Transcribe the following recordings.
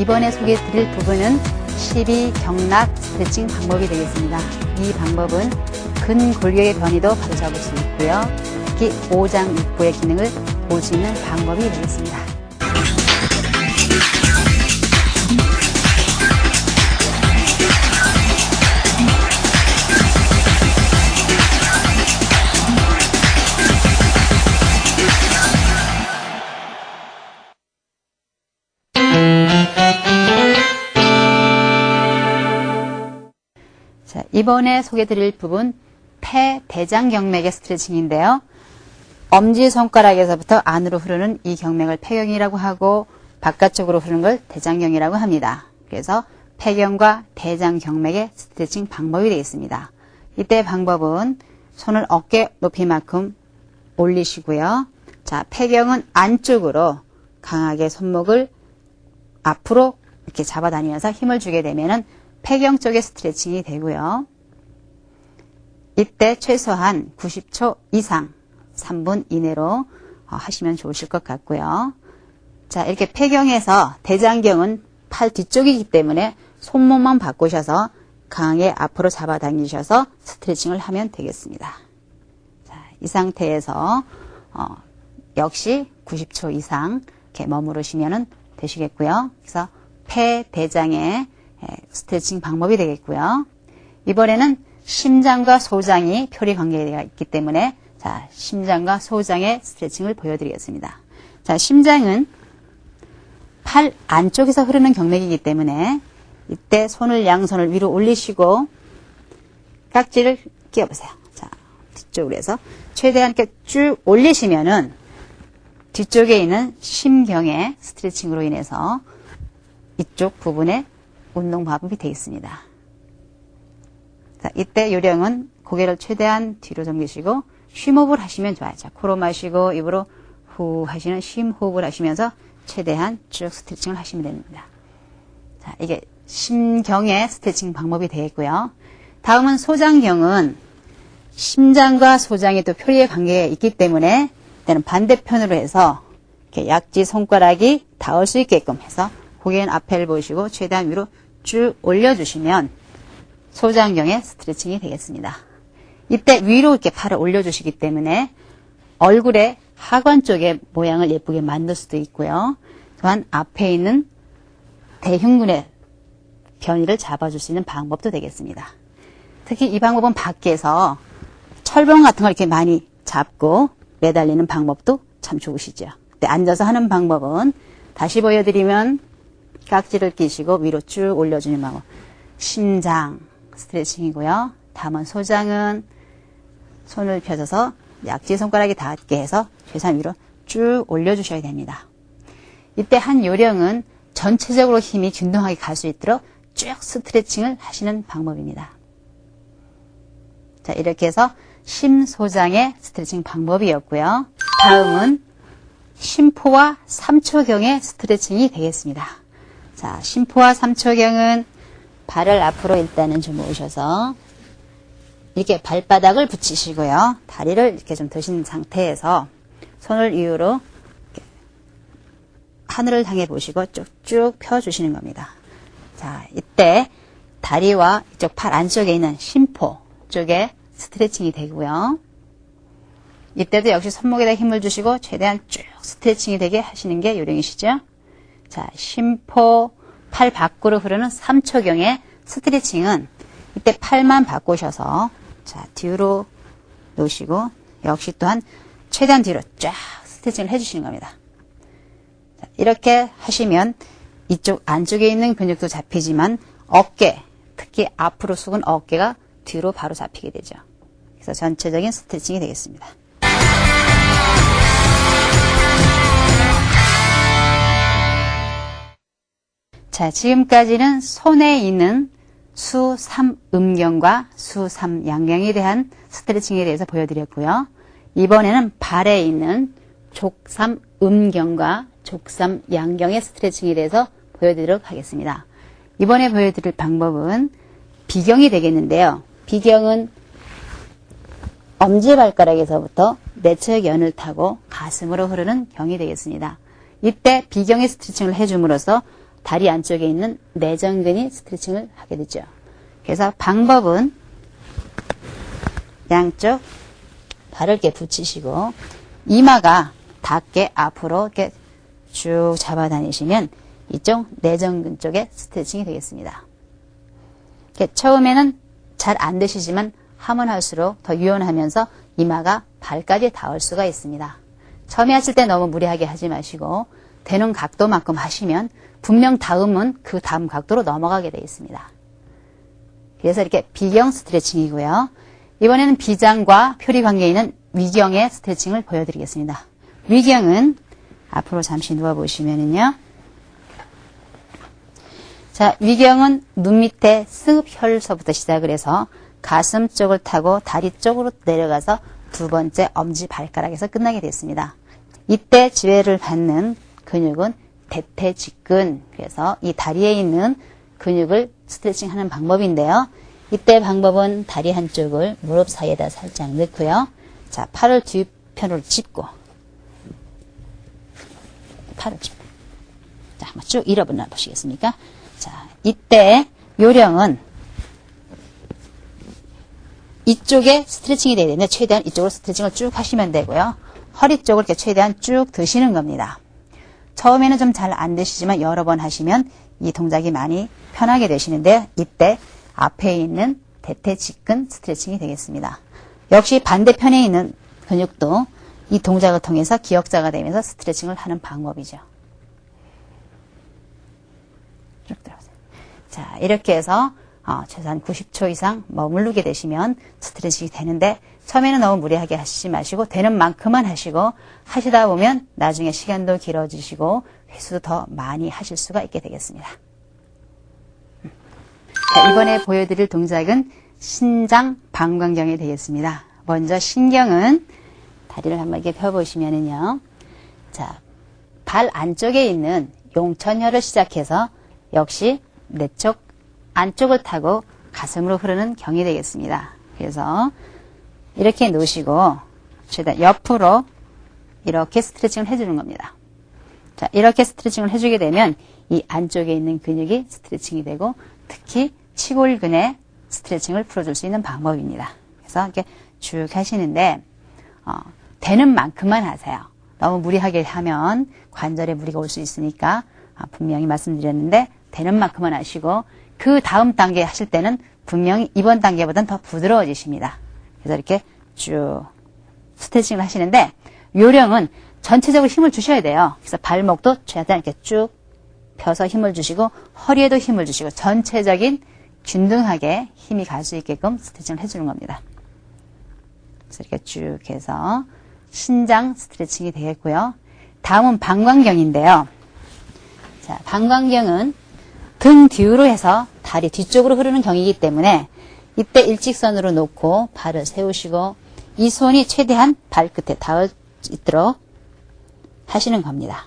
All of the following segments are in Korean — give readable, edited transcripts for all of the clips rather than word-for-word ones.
이번에 소개해드릴 부분은 12경락 스트레칭 방법이 되겠습니다. 이 방법은 근골격의 변이도 바로잡을 수 있고요. 특히 오장 육부의 기능을 볼 수 있는 방법이 되겠습니다. 자, 이번에 소개해드릴 부분 폐대장경맥의 스트레칭인데요. 엄지손가락에서부터 안으로 흐르는 이 경맥을 폐경이라고 하고 바깥쪽으로 흐르는 걸 대장경이라고 합니다. 그래서 폐경과 대장경맥의 스트레칭 방법이 되겠습니다. 이때 방법은 손을 어깨 높이만큼 올리시고요. 자, 폐경은 안쪽으로 강하게 손목을 앞으로 이렇게 잡아다니면서 힘을 주게 되면은 폐경 쪽의 스트레칭이 되고요. 이때 최소한 90초 이상 3분 이내로 하시면 좋으실 것 같고요. 자, 이렇게 폐경에서 대장경은 팔 뒤쪽이기 때문에 손목만 바꾸셔서 강하게 앞으로 잡아당기셔서 스트레칭을 하면 되겠습니다. 자, 이 상태에서 역시 90초 이상 이렇게 머무르시면 되시겠고요. 그래서 폐대장의 스트레칭 방법이 되겠고요. 이번에는 심장과 소장이 표리 관계가 있기 때문에 자, 심장과 소장의 스트레칭을 보여드리겠습니다. 자, 심장은 팔 안쪽에서 흐르는 경맥이기 때문에 이때 양손을 위로 올리시고 깍지를 끼워보세요. 자, 뒤쪽으로 해서 최대한 이렇게 쭉 올리시면은 뒤쪽에 있는 심경의 스트레칭으로 인해서 이쪽 부분에 운동 방법이 되겠습니다. 자, 이때 요령은 고개를 최대한 뒤로 넘기시고 쉼호흡을 하시면 좋아요. 자, 코로 마시고 입으로 후 하시는 쉼호흡을 하시면서 최대한 쭉 스트레칭을 하시면 됩니다. 자, 이게 심경의 스트레칭 방법이 되겠고요. 다음은 소장경은 심장과 소장이 또 표리의 관계가 있기 때문에 이때는 반대편으로 해서 이렇게 약지 손가락이 닿을 수 있게끔 해서 고개는 앞을 보시고 최대한 위로 쭉 올려주시면 소장경의 스트레칭이 되겠습니다. 이때 위로 이렇게 팔을 올려주시기 때문에 얼굴의 하관 쪽의 모양을 예쁘게 만들 수도 있고요. 또한 앞에 있는 대흉근의 변이를 잡아줄 수 있는 방법도 되겠습니다. 특히 이 방법은 밖에서 철봉 같은 걸 이렇게 많이 잡고 매달리는 방법도 참 좋으시죠. 근데 앉아서 하는 방법은 다시 보여드리면 깍지를 끼시고 위로 쭉 올려주는 방법. 심장 스트레칭이고요. 다음은 소장은 손을 펴셔서 약지 손가락이 닿게 해서 최대한 위로 쭉 올려주셔야 됩니다. 이때 한 요령은 전체적으로 힘이 균등하게 갈 수 있도록 쭉 스트레칭을 하시는 방법입니다. 자, 이렇게 해서 심소장의 스트레칭 방법이었고요. 다음은 심포와 3초경의 스트레칭이 되겠습니다. 자, 심포와 3초경은 발을 앞으로 일단은 좀 모으셔서 이렇게 발바닥을 붙이시고요. 다리를 이렇게 좀 드신 상태에서 손을 이유로 하늘을 향해 보시고 쭉쭉 펴주시는 겁니다. 자, 이때 다리와 이쪽 팔 안쪽에 있는 심포 쪽에 스트레칭이 되고요. 이때도 역시 손목에다 힘을 주시고 최대한 쭉 스트레칭이 되게 하시는 게 요령이시죠. 자, 심포, 팔 밖으로 흐르는 3초경의 스트레칭은 이때 팔만 바꾸셔서 자, 뒤로 놓으시고 역시 또한 최대한 뒤로 쫙 스트레칭을 해주시는 겁니다. 자, 이렇게 하시면 이쪽 안쪽에 있는 근육도 잡히지만 어깨, 특히 앞으로 숙은 어깨가 뒤로 바로 잡히게 되죠. 그래서 전체적인 스트레칭이 되겠습니다. 자, 지금까지는 손에 있는 수삼음경과 수삼양경에 대한 스트레칭에 대해서 보여드렸고요. 이번에는 발에 있는 족삼음경과 족삼양경의 스트레칭에 대해서 보여드리도록 하겠습니다. 이번에 보여드릴 방법은 비경이 되겠는데요. 비경은 엄지발가락에서부터 내측연을 타고 가슴으로 흐르는 경이 되겠습니다. 이때 비경의 스트레칭을 해줌으로써 다리 안쪽에 있는 내전근이 스트레칭을 하게 되죠. 그래서 방법은 양쪽 발을 이렇게 붙이시고 이마가 닿게 앞으로 이렇게 쭉 잡아 다니시면 이쪽 내전근 쪽에 스트레칭이 되겠습니다. 처음에는 잘 안 되시지만 하면 할수록 더 유연하면서 이마가 발까지 닿을 수가 있습니다. 처음에 하실 때 너무 무리하게 하지 마시고 되는 각도만큼 하시면 분명 다음은 그 다음 각도로 넘어가게 되어 있습니다. 그래서 이렇게 비경 스트레칭이고요. 이번에는 비장과 표리 관계에 있는 위경의 스트레칭을 보여드리겠습니다. 위경은 앞으로 잠시 누워보시면은요. 자, 위경은 눈 밑에 승흡혈서부터 시작을 해서 가슴 쪽을 타고 다리 쪽으로 내려가서 두 번째 엄지발가락에서 끝나게 됐습니다. 이때 지배를 받는 근육은 대퇴직근, 그래서 이 다리에 있는 근육을 스트레칭하는 방법인데요. 이때 방법은 다리 한쪽을 무릎 사이에다 살짝 넣고요. 자, 팔을 뒤편으로 짚고 팔을 짚고 자, 한번 쭉 일어나 보시겠습니까? 자, 이때 요령은 이쪽에 스트레칭이 되야 되는데 최대한 이쪽으로 스트레칭을 쭉 하시면 되고요. 허리 쪽을 이렇게 최대한 쭉 드시는 겁니다. 처음에는 좀 잘 안 되시지만 여러 번 하시면 이 동작이 많이 편하게 되시는데 이때 앞에 있는 대퇴직근 스트레칭이 되겠습니다. 역시 반대편에 있는 근육도 이 동작을 통해서 기억자가 되면서 스트레칭을 하는 방법이죠. 쭉 들어보세요. 자, 이렇게 해서 최소한 90초 이상 머무르게 되시면 스트레칭이 되는데 처음에는 너무 무리하게 하시지 마시고 되는 만큼만 하시고 하시다 보면 나중에 시간도 길어지시고 횟수도 더 많이 하실 수가 있게 되겠습니다. 자, 이번에 보여드릴 동작은 신장 방광경이 되겠습니다. 먼저 신경은 다리를 한번 이렇게 펴보시면은요. 자, 발 안쪽에 있는 용천혈을 시작해서 역시 내쪽 안쪽을 타고 가슴으로 흐르는 경이 되겠습니다. 그래서 이렇게 놓으시고 최대한 옆으로 이렇게 스트레칭을 해주는 겁니다. 자, 이렇게 스트레칭을 해주게 되면 이 안쪽에 있는 근육이 스트레칭이 되고 특히 치골근의 스트레칭을 풀어줄 수 있는 방법입니다. 그래서 이렇게 쭉 하시는데 되는 만큼만 하세요. 너무 무리하게 하면 관절에 무리가 올 수 있으니까 분명히 말씀드렸는데 되는 만큼만 하시고 그 다음 단계 하실 때는 분명히 이번 단계보다는 더 부드러워지십니다. 그래서 이렇게 쭉 스트레칭을 하시는데 요령은 전체적으로 힘을 주셔야 돼요. 그래서 발목도 최대한 이렇게 쭉 펴서 힘을 주시고 허리에도 힘을 주시고 전체적인 균등하게 힘이 갈 수 있게끔 스트레칭을 해주는 겁니다. 그래서 이렇게 쭉 해서 신장 스트레칭이 되겠고요. 다음은 방광경인데요. 자, 방광경은 등 뒤로 해서 다리 뒤쪽으로 흐르는 경이기 때문에 이때 일직선으로 놓고 발을 세우시고 이 손이 최대한 발끝에 닿을 수 있도록 하시는 겁니다.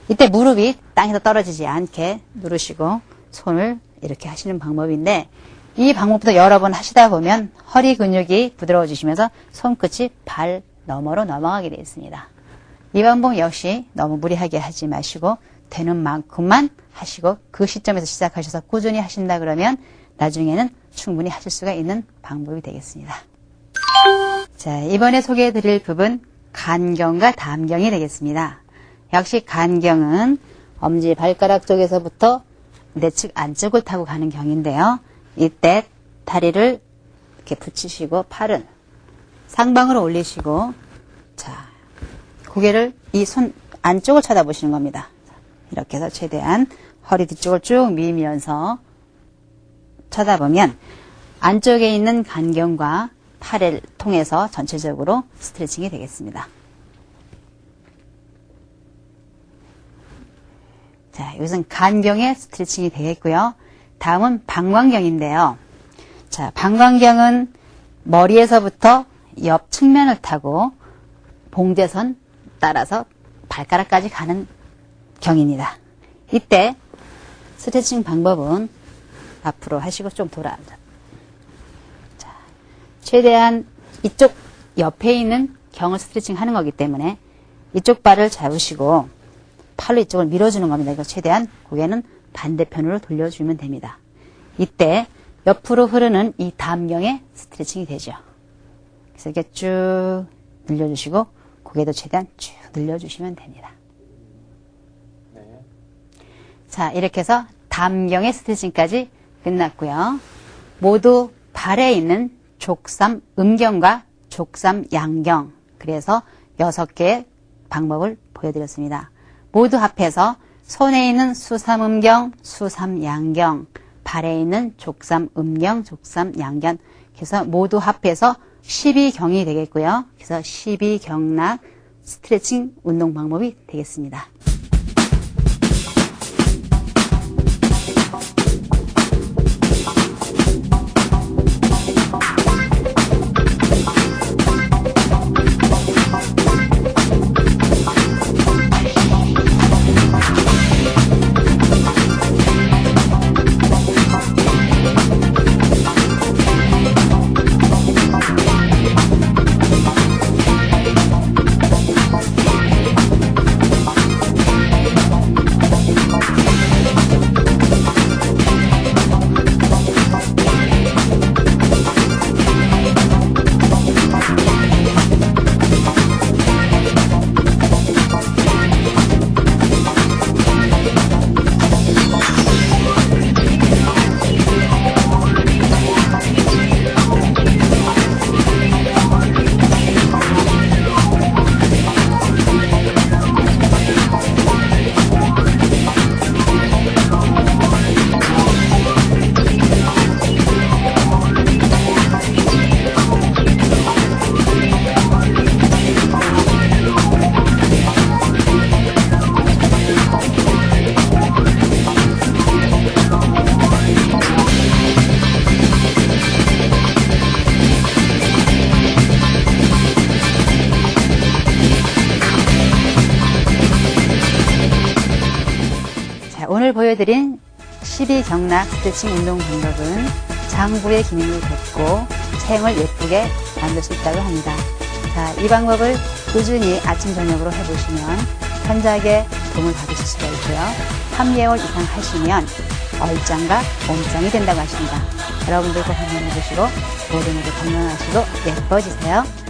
이때 무릎이 땅에서 떨어지지 않게 누르시고 손을 이렇게 하시는 방법인데 이 방법부터 여러 번 하시다 보면 허리 근육이 부드러워지시면서 손끝이 발 너머로 넘어가게 되어 있습니다. 이 방법 역시 너무 무리하게 하지 마시고 되는 만큼만 하시고 그 시점에서 시작하셔서 꾸준히 하신다 그러면 나중에는 충분히 하실 수가 있는 방법이 되겠습니다. 자, 이번에 소개해 드릴 부분 간경과 담경이 되겠습니다. 역시 간경은 엄지 발가락 쪽에서부터 내측 안쪽을 타고 가는 경인데요. 이때 다리를 이렇게 붙이시고 팔은 상방으로 올리시고 자, 고개를 이 손 안쪽을 쳐다보시는 겁니다. 이렇게 해서 최대한 허리 뒤쪽을 쭉 밀면서 쳐다보면 안쪽에 있는 간경과 팔을 통해서 전체적으로 스트레칭이 되겠습니다. 자, 이것은 간경의 스트레칭이 되겠고요. 다음은 방광경인데요. 자, 방광경은 머리에서부터 옆 측면을 타고 봉제선 따라서 발가락까지 가는 경입니다. 이때 스트레칭 방법은 앞으로 하시고 좀 돌아앉아. 자, 최대한 이쪽 옆에 있는 경을 스트레칭 하는 거기 때문에 이쪽 발을 잡으시고 팔로 이쪽을 밀어주는 겁니다. 이거 최대한 고개는 반대편으로 돌려주면 됩니다. 이때 옆으로 흐르는 이 담경의 스트레칭이 되죠. 그래서 이렇게 쭉 늘려주시고 고개도 최대한 쭉 늘려주시면 됩니다. 네. 자, 이렇게 해서 담경의 스트레칭까지 끝났고요. 모두 발에 있는 족삼 음경과 족삼 양경, 그래서 6개의 방법을 보여드렸습니다. 모두 합해서 손에 있는 수삼 음경, 수삼 양경, 발에 있는 족삼 음경, 족삼 양경, 그래서 모두 합해서 12경이 되겠고요. 그래서 12경락 스트레칭 운동 방법이 되겠습니다. 오늘 보여드린 12경락 스트레칭 운동 방법은 장부의 기능을 돕고 체형을 예쁘게 만들 수 있다고 합니다. 자, 이 방법을 꾸준히 아침 저녁으로 해보시면 현저하게 도움을 받으실 수가 있고요. 3개월 이상 하시면 얼짱과 몸짱이 된다고 하십니다. 여러분들 꼭 한번 해보시고 모두 건강하시고 예뻐지세요.